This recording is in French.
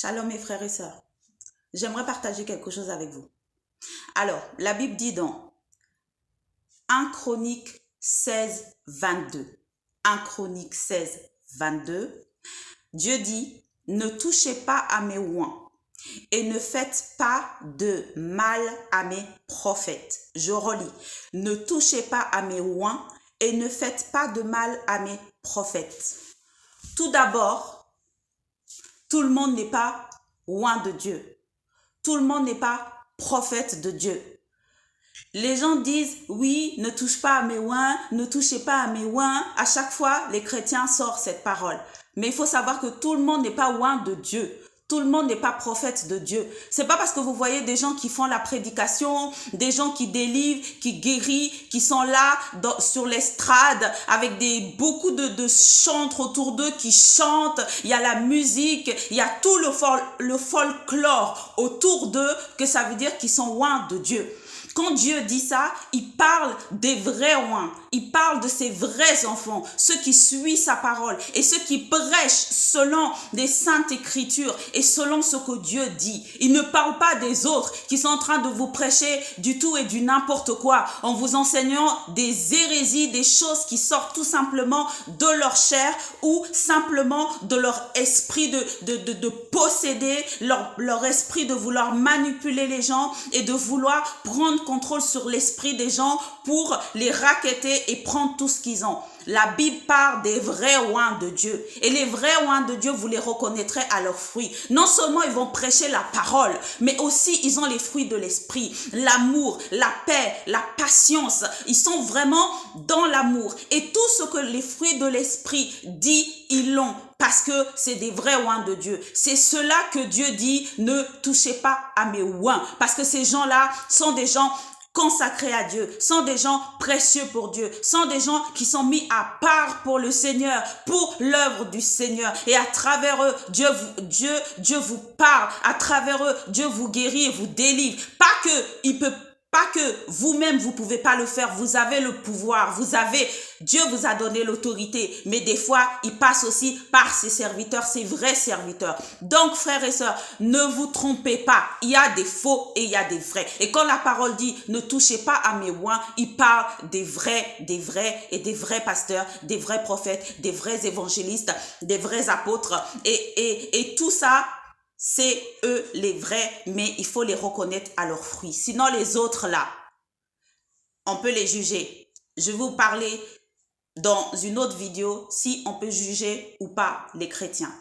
Shalom mes frères et sœurs. J'aimerais partager quelque chose avec vous. Alors, la Bible dit dans 1 Chronique 16, 22. 1 Chronique 16, 22. Dieu dit, ne touchez pas à mes oints et ne faites pas de mal à mes prophètes. Je relis. Ne touchez pas à mes oints et ne faites pas de mal à mes prophètes. Tout d'abord, tout le monde n'est pas oint de Dieu. Tout le monde n'est pas prophète de Dieu. Les gens disent, oui, ne touche pas à mes oints, ne touchez pas à mes oints. À chaque fois, les chrétiens sortent cette parole. Mais il faut savoir que tout le monde n'est pas oint de Dieu. Tout le monde n'est pas prophète de Dieu. C'est pas parce que vous voyez des gens qui font la prédication, des gens qui délivrent, qui guérissent, qui sont là sur l'estrade avec beaucoup de chantres autour d'eux qui chantent. Il y a la musique, il y a tout le folklore autour d'eux que ça veut dire qu'ils sont oints de Dieu. Quand Dieu dit ça, il parle des vrais oints. Il parle de ses vrais enfants, ceux qui suivent sa parole et ceux qui prêchent selon les saintes écritures et selon ce que Dieu dit. Il ne parle pas des autres qui sont en train de vous prêcher du tout et du n'importe quoi en vous enseignant des hérésies, des choses qui sortent tout simplement de leur chair ou simplement de leur esprit de posséder, leur esprit de vouloir manipuler les gens et de vouloir prendre contrôle sur l'esprit des gens pour les racketter et prendre tout ce qu'ils ont. La Bible parle des vrais oints de Dieu. Et les vrais oints de Dieu, vous les reconnaîtrez à leurs fruits. Non seulement ils vont prêcher la parole, mais aussi ils ont les fruits de l'esprit. L'amour, la paix, la patience. Ils sont vraiment dans l'amour. Et tout ce que les fruits de l'esprit dit, ils l'ont. Parce que c'est des vrais oints de Dieu. C'est cela que Dieu dit, ne touchez pas à mes oints. Parce que ces gens-là sont des gens consacrés à Dieu, sont des gens précieux pour Dieu, sont des gens qui sont mis à part pour le Seigneur, pour l'œuvre du Seigneur. Et à travers eux, Dieu vous parle. À travers eux, Dieu vous guérit et vous délivre. Pas que vous-même, vous pouvez pas le faire. Vous avez le pouvoir. Dieu vous a donné l'autorité. Mais des fois, il passe aussi par ses serviteurs, ses vrais serviteurs. Donc, frères et sœurs, ne vous trompez pas. Il y a des faux et il y a des vrais. Et quand la parole dit, ne touchez pas à mes oints, il parle des vrais et des vrais pasteurs, des vrais prophètes, des vrais évangélistes, des vrais apôtres. Et tout ça, c'est eux les vrais, mais il faut les reconnaître à leurs fruits. Sinon, les autres là, on peut les juger. Je vais vous parler dans une autre vidéo si on peut juger ou pas les chrétiens.